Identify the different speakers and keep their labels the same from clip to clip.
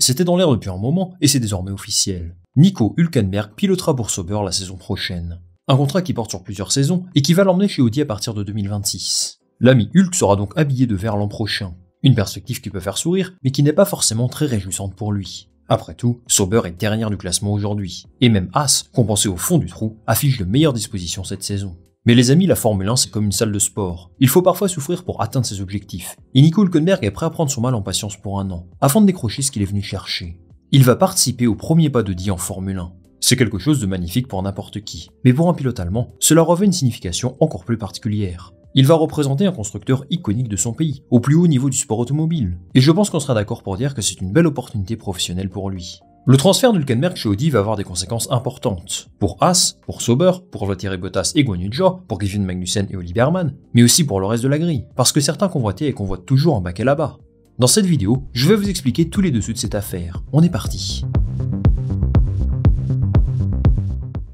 Speaker 1: C'était dans l'air depuis un moment et c'est désormais officiel. Nico Hülkenberg pilotera pour Sauber la saison prochaine. Un contrat qui porte sur plusieurs saisons et qui va l'emmener chez Audi à partir de 2026. L'ami Hulk sera donc habillé de vert l'an prochain. Une perspective qui peut faire sourire, mais qui n'est pas forcément très réjouissante pour lui. Après tout, Sauber est dernière du classement aujourd'hui. Et même Haas, compensé au fond du trou, affiche de meilleures dispositions cette saison. Mais les amis, la Formule 1 c'est comme une salle de sport. Il faut parfois souffrir pour atteindre ses objectifs. Et Nico Hülkenberg est prêt à prendre son mal en patience pour un an, afin de décrocher ce qu'il est venu chercher. Il va participer au premier pas d'Audi en Formule 1. C'est quelque chose de magnifique pour n'importe qui. Mais pour un pilote allemand, cela revêt une signification encore plus particulière. Il va représenter un constructeur iconique de son pays, au plus haut niveau du sport automobile. Et je pense qu'on sera d'accord pour dire que c'est une belle opportunité professionnelle pour lui. Le transfert d'Hülkenberg chez Audi va avoir des conséquences importantes. Pour Haas, pour Sauber, pour Valtteri Bottas et Guanyu Zhou, pour Kevin Magnussen et Oli Berman, mais aussi pour le reste de la grille, parce que certains convoitaient et convoitent toujours un baquet là-bas. Dans cette vidéo, je vais vous expliquer tous les dessous de cette affaire. On est parti.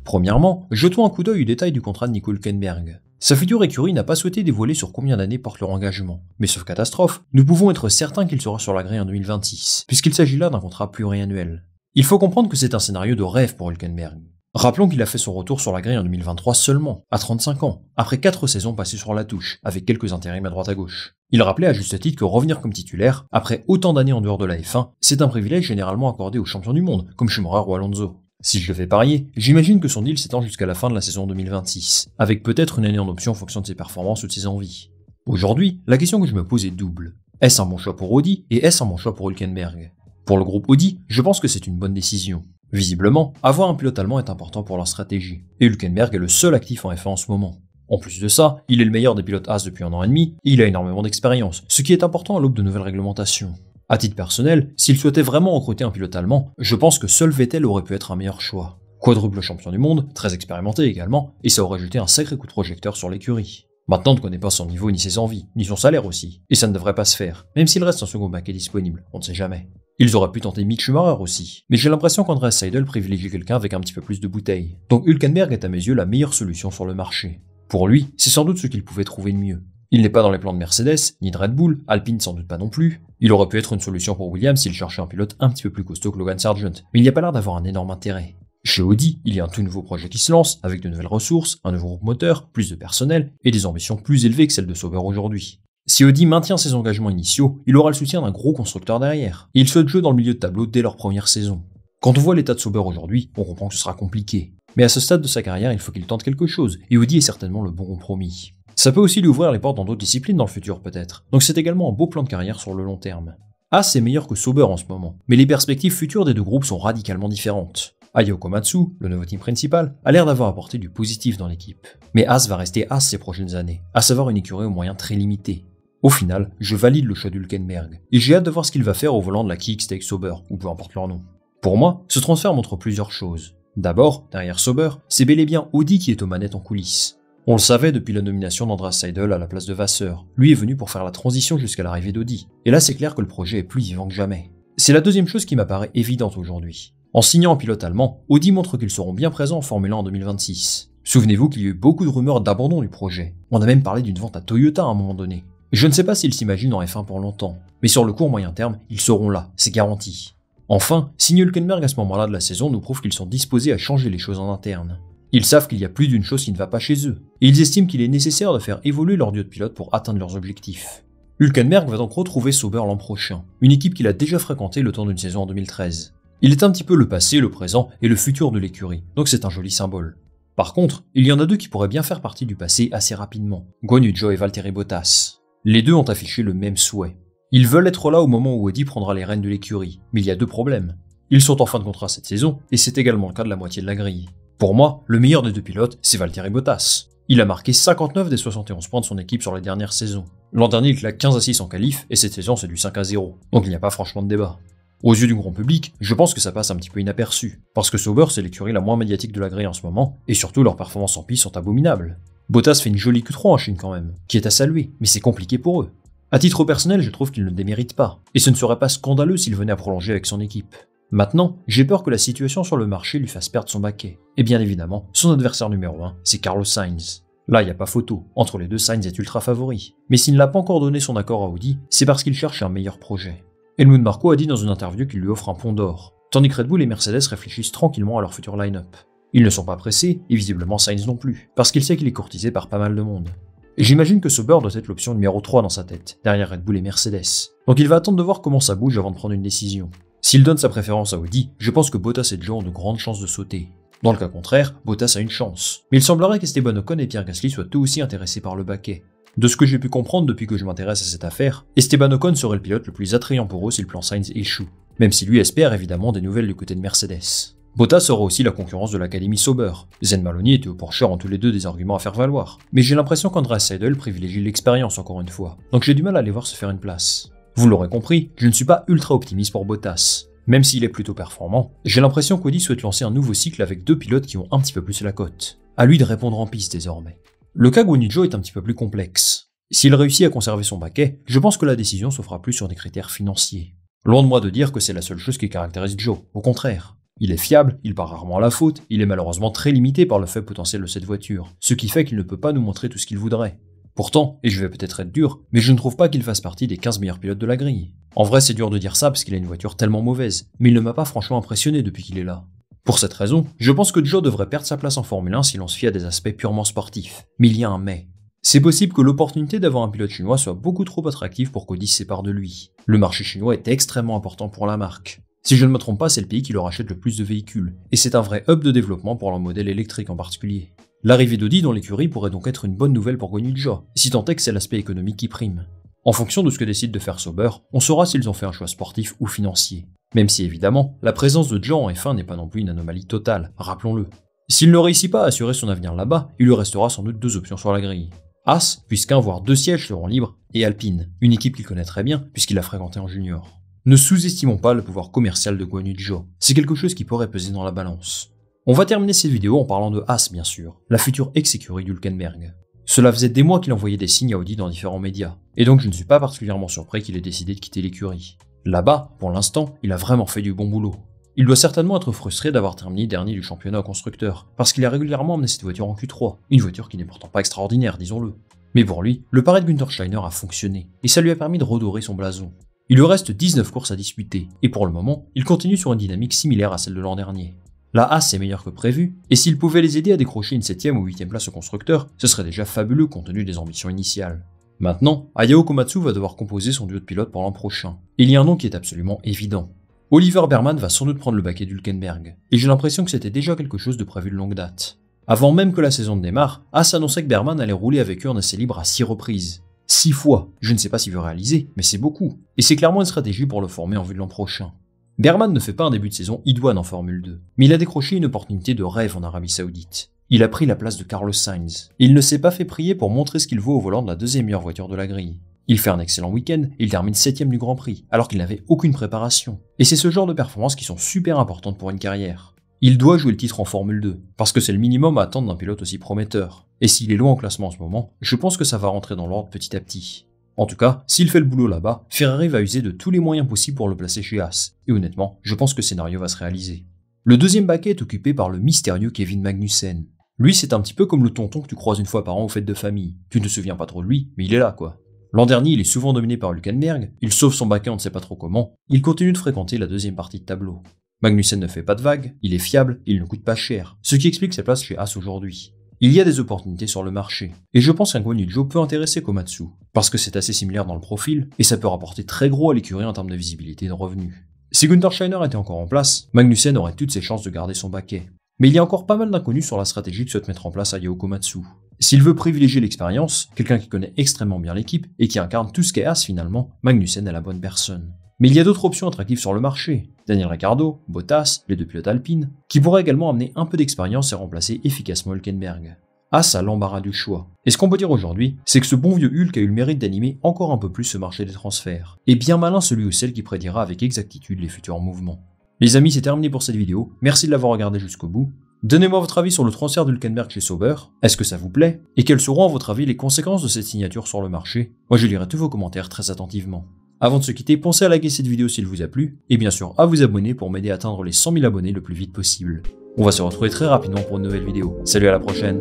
Speaker 1: Premièrement, jetons un coup d'œil au détail du contrat de Nico Hülkenberg. Sa future écurie n'a pas souhaité dévoiler sur combien d'années porte leur engagement. Mais sauf catastrophe, nous pouvons être certains qu'il sera sur la grille en 2026, puisqu'il s'agit là d'un contrat pluriannuel. Il faut comprendre que c'est un scénario de rêve pour Hülkenberg. Rappelons qu'il a fait son retour sur la grille en 2023 seulement, à 35 ans, après 4 saisons passées sur la touche, avec quelques intérims à droite à gauche. Il rappelait à juste titre que revenir comme titulaire, après autant d'années en dehors de la F1, c'est un privilège généralement accordé aux champions du monde, comme Schumacher ou Alonso. Si je devais parier, j'imagine que son deal s'étend jusqu'à la fin de la saison 2026, avec peut-être une année en option en fonction de ses performances ou de ses envies. Aujourd'hui, la question que je me pose est double. Est-ce un bon choix pour Audi et est-ce un bon choix pour Hülkenberg ? Pour le groupe Audi, je pense que c'est une bonne décision. Visiblement, avoir un pilote allemand est important pour leur stratégie, et Hülkenberg est le seul actif en F1 en ce moment. En plus de ça, il est le meilleur des pilotes Haas depuis 1 an et demi, et il a énormément d'expérience, ce qui est important à l'aube de nouvelles réglementations. À titre personnel, s'il souhaitait vraiment recruter un pilote allemand, je pense que seul Vettel aurait pu être un meilleur choix. Quadruple champion du monde, très expérimenté également, et ça aurait jeté un sacré coup de projecteur sur l'écurie. Maintenant, on ne connaît pas son niveau ni ses envies, ni son salaire aussi, et ça ne devrait pas se faire, même s'il reste un second baquet disponible, on ne sait jamais. Ils auraient pu tenter Mick Schumacher aussi, mais j'ai l'impression qu'Andreas Seidel privilégie quelqu'un avec un petit peu plus de bouteilles. Donc Hülkenberg est à mes yeux la meilleure solution sur le marché. Pour lui, c'est sans doute ce qu'il pouvait trouver de mieux. Il n'est pas dans les plans de Mercedes, ni de Red Bull, Alpine sans doute pas non plus. Il aurait pu être une solution pour Williams s'il cherchait un pilote un petit peu plus costaud que Logan Sargent, mais il n'y a pas l'air d'avoir un énorme intérêt. Chez Audi, il y a un tout nouveau projet qui se lance, avec de nouvelles ressources, un nouveau groupe moteur, plus de personnel, et des ambitions plus élevées que celles de Sauber aujourd'hui. Si Audi maintient ses engagements initiaux, il aura le soutien d'un gros constructeur derrière, et il souhaite jouer dans le milieu de tableau dès leur première saison. Quand on voit l'état de Sauber aujourd'hui, on comprend que ce sera compliqué. Mais à ce stade de sa carrière, il faut qu'il tente quelque chose, et Audi est certainement le bon compromis. Ça peut aussi lui ouvrir les portes dans d'autres disciplines dans le futur peut-être, donc c'est également un beau plan de carrière sur le long terme. Haas est meilleur que Sauber en ce moment, mais les perspectives futures des deux groupes sont radicalement différentes. Ayao Komatsu, le nouveau team principal, a l'air d'avoir apporté du positif dans l'équipe. Mais Haas va rester Haas ces prochaines années, à savoir une écurie aux moyens très limités. Au final, je valide le choix d'Hülkenberg, et j'ai hâte de voir ce qu'il va faire au volant de la Kickstake Sauber, ou peu importe leur nom. Pour moi, ce transfert montre plusieurs choses. D'abord, derrière Sauber, c'est bel et bien Audi qui est aux manettes en coulisses. On le savait depuis la nomination d'Andreas Seidel à la place de Vasseur. Lui est venu pour faire la transition jusqu'à l'arrivée d'Audi. Et là, c'est clair que le projet est plus vivant que jamais. C'est la deuxième chose qui m'apparaît évidente aujourd'hui. En signant un pilote allemand, Audi montre qu'ils seront bien présents en Formule 1 en 2026. Souvenez-vous qu'il y a eu beaucoup de rumeurs d'abandon du projet. On a même parlé d'une vente à Toyota à un moment donné. Je ne sais pas s'ils s'imaginent en F1 pour longtemps, mais sur le court moyen terme, ils seront là, c'est garanti. Enfin, signer Hülkenberg à ce moment-là de la saison nous prouve qu'ils sont disposés à changer les choses en interne. Ils savent qu'il y a plus d'une chose qui ne va pas chez eux, et ils estiment qu'il est nécessaire de faire évoluer leur duo de pilotes pour atteindre leurs objectifs. Hülkenberg va donc retrouver Sauber l'an prochain, une équipe qu'il a déjà fréquentée le temps d'une saison en 2013. Il est un petit peu le passé, le présent et le futur de l'écurie, donc c'est un joli symbole. Par contre, il y en a deux qui pourraient bien faire partie du passé assez rapidement, Guanyu Zhou et Valtteri Bottas. Les deux ont affiché le même souhait. Ils veulent être là au moment où Audi prendra les rênes de l'écurie, mais il y a deux problèmes. Ils sont en fin de contrat cette saison, et c'est également le cas de la moitié de la grille. Pour moi, le meilleur des deux pilotes, c'est Valtteri Bottas. Il a marqué 59 des 71 points de son équipe sur les dernières saisons. L'an dernier, il claque 15-6 en qualif, et cette saison, c'est du 5-0. Donc il n'y a pas franchement de débat. Aux yeux du grand public, je pense que ça passe un petit peu inaperçu, parce que Sauber, c'est l'écurie la moins médiatique de la grille en ce moment, et surtout leurs performances en piste sont abominables. Bottas fait une jolie Q3 en Chine quand même, qui est à saluer, mais c'est compliqué pour eux. À titre personnel, je trouve qu'il ne démérite pas, et ce ne serait pas scandaleux s'il venait à prolonger avec son équipe. Maintenant, j'ai peur que la situation sur le marché lui fasse perdre son baquet. Et bien évidemment, son adversaire numéro 1, c'est Carlos Sainz. Là, il n'y a pas photo, entre les deux, Sainz est ultra favori. Mais s'il n'a pas encore donné son accord à Audi, c'est parce qu'il cherche un meilleur projet. Helmut Marko a dit dans une interview qu'il lui offre un pont d'or, tandis que Red Bull et Mercedes réfléchissent tranquillement à leur futur line-up. Ils ne sont pas pressés, et visiblement Sainz non plus, parce qu'il sait qu'il est courtisé par pas mal de monde. Et j'imagine que Sauber doit être l'option numéro 3 dans sa tête, derrière Red Bull et Mercedes. Donc il va attendre de voir comment ça bouge avant de prendre une décision. S'il donne sa préférence à Audi, je pense que Bottas et Joe ont de grandes chances de sauter. Dans le cas contraire, Bottas a une chance. Mais il semblerait qu'Esteban Ocon et Pierre Gasly soient eux aussi intéressés par le baquet. De ce que j'ai pu comprendre depuis que je m'intéresse à cette affaire, Esteban Ocon serait le pilote le plus attrayant pour eux si le plan Sainz échoue. Même si lui espère évidemment des nouvelles du côté de Mercedes. Bottas aura aussi la concurrence de l'Académie Sauber. Zen Maloney et Théo Pourchaire ont tous les deux des arguments à faire valoir. Mais j'ai l'impression qu'Andreas Seidel privilégie l'expérience encore une fois. Donc j'ai du mal à les voir se faire une place. Vous l'aurez compris, je ne suis pas ultra optimiste pour Bottas. Même s'il est plutôt performant, j'ai l'impression qu'Audi souhaite lancer un nouveau cycle avec deux pilotes qui ont un petit peu plus la cote. À lui de répondre en piste désormais. Le cas Guanyu Zhou est un petit peu plus complexe. S'il réussit à conserver son baquet, je pense que la décision se fera plus sur des critères financiers. Loin de moi de dire que c'est la seule chose qui caractérise Zhou, au contraire. Il est fiable, il part rarement à la faute, il est malheureusement très limité par le faible potentiel de cette voiture, ce qui fait qu'il ne peut pas nous montrer tout ce qu'il voudrait. Pourtant, et je vais peut-être être dur, mais je ne trouve pas qu'il fasse partie des 15 meilleurs pilotes de la grille. En vrai, c'est dur de dire ça parce qu'il a une voiture tellement mauvaise, mais il ne m'a pas franchement impressionné depuis qu'il est là. Pour cette raison, je pense que Zhou devrait perdre sa place en Formule 1 si l'on se fie à des aspects purement sportifs. Mais il y a un mais. C'est possible que l'opportunité d'avoir un pilote chinois soit beaucoup trop attractive pour qu'Audi se sépare de lui. Le marché chinois est extrêmement important pour la marque. Si je ne me trompe pas, c'est le pays qui leur achète le plus de véhicules, et c'est un vrai hub de développement pour leur modèle électrique en particulier. L'arrivée d'Audi dans l'écurie pourrait donc être une bonne nouvelle pour Guanyu Zhou, si tant est que c'est l'aspect économique qui prime. En fonction de ce que décide de faire Sauber, on saura s'ils ont fait un choix sportif ou financier. Même si évidemment, la présence de Zhou en F1 n'est pas non plus une anomalie totale, rappelons-le. S'il ne réussit pas à assurer son avenir là-bas, il lui restera sans doute deux options sur la grille. As, puisqu'un voire deux sièges seront libres, et Alpine, une équipe qu'il connaît très bien puisqu'il a fréquenté en junior. Ne sous-estimons pas le pouvoir commercial de Guanyu Zhou, c'est quelque chose qui pourrait peser dans la balance. On va terminer cette vidéo en parlant de As bien sûr, la future ex-écurie d'Hülkenberg. Cela faisait des mois qu'il envoyait des signes à Audi dans différents médias, et donc je ne suis pas particulièrement surpris qu'il ait décidé de quitter l'écurie. Là-bas, pour l'instant, il a vraiment fait du bon boulot. Il doit certainement être frustré d'avoir terminé dernier du championnat au constructeur, parce qu'il a régulièrement amené cette voiture en Q3, une voiture qui n'est pourtant pas extraordinaire, disons-le. Mais pour lui, le pari de Günther Steiner a fonctionné, et ça lui a permis de redorer son blason. Il lui reste 19 courses à disputer, et pour le moment, il continue sur une dynamique similaire à celle de l'an dernier. La Haas est meilleure que prévu, et s'il pouvait les aider à décrocher une 7ème ou 8ème place au constructeur, ce serait déjà fabuleux compte tenu des ambitions initiales. Maintenant, Ayao Komatsu va devoir composer son duo de pilotes pour l'an prochain. Et il y a un nom qui est absolument évident. Oliver Berman va sans doute prendre le baquet d'Hülkenberg, et j'ai l'impression que c'était déjà quelque chose de prévu de longue date. Avant même que la saison ne démarre, Haas annonçait que Berman allait rouler avec eux en essai libre à 6 reprises. 6 fois, je ne sais pas s'il veut réaliser, mais c'est beaucoup. Et c'est clairement une stratégie pour le former en vue de l'an prochain. Berman ne fait pas un début de saison idoine en Formule 2, mais il a décroché une opportunité de rêve en Arabie Saoudite. Il a pris la place de Carlos Sainz, et il ne s'est pas fait prier pour montrer ce qu'il vaut au volant de la deuxième meilleure voiture de la grille. Il fait un excellent week-end, et il termine 7ème du Grand Prix, alors qu'il n'avait aucune préparation. Et c'est ce genre de performances qui sont super importantes pour une carrière. Il doit jouer le titre en Formule 2, parce que c'est le minimum à attendre d'un pilote aussi prometteur. Et s'il est loin au classement en ce moment, je pense que ça va rentrer dans l'ordre petit à petit. En tout cas, s'il fait le boulot là-bas, Ferrari va user de tous les moyens possibles pour le placer chez Haas. Et honnêtement, je pense que le scénario va se réaliser. Le deuxième baquet est occupé par le mystérieux Kevin Magnussen. Lui, c'est un petit peu comme le tonton que tu croises une fois par an aux fêtes de famille. Tu ne te souviens pas trop de lui, mais il est là quoi. L'an dernier, il est souvent dominé par Hülkenberg, il sauve son baquet on ne sait pas trop comment, il continue de fréquenter la deuxième partie de tableau. Magnussen ne fait pas de vagues, il est fiable, il ne coûte pas cher, ce qui explique sa place chez Haas aujourd'hui. Il y a des opportunités sur le marché, et je pense qu'un Guanyu Zhou peut intéresser Komatsu, parce que c'est assez similaire dans le profil, et ça peut rapporter très gros à l'écurie en termes de visibilité et de revenus. Si Günther Steiner était encore en place, Magnussen aurait toutes ses chances de garder son baquet. Mais il y a encore pas mal d'inconnus sur la stratégie que souhaite mettre en place Ayao Komatsu. S'il veut privilégier l'expérience, quelqu'un qui connaît extrêmement bien l'équipe, et qui incarne tout ce qu'est Haas finalement, Magnussen est la bonne personne. Mais il y a d'autres options attractives sur le marché, Daniel Ricciardo, Bottas, les deux pilotes Alpine, qui pourraient également amener un peu d'expérience et remplacer efficacement Hülkenberg. Haas a l'embarras du choix. Et ce qu'on peut dire aujourd'hui, c'est que ce bon vieux Hulk a eu le mérite d'animer encore un peu plus ce marché des transferts. Et bien malin celui ou celle qui prédira avec exactitude les futurs mouvements. Les amis, c'est terminé pour cette vidéo, merci de l'avoir regardé jusqu'au bout. Donnez-moi votre avis sur le transfert d'Hülkenberg chez Sauber, est-ce que ça vous plaît? Et quelles seront à votre avis les conséquences de cette signature sur le marché? Moi je lirai tous vos commentaires très attentivement. Avant de se quitter, pensez à liker cette vidéo s'il vous a plu, et bien sûr à vous abonner pour m'aider à atteindre les 100 000 abonnés le plus vite possible. On va se retrouver très rapidement pour une nouvelle vidéo. Salut, à la prochaine.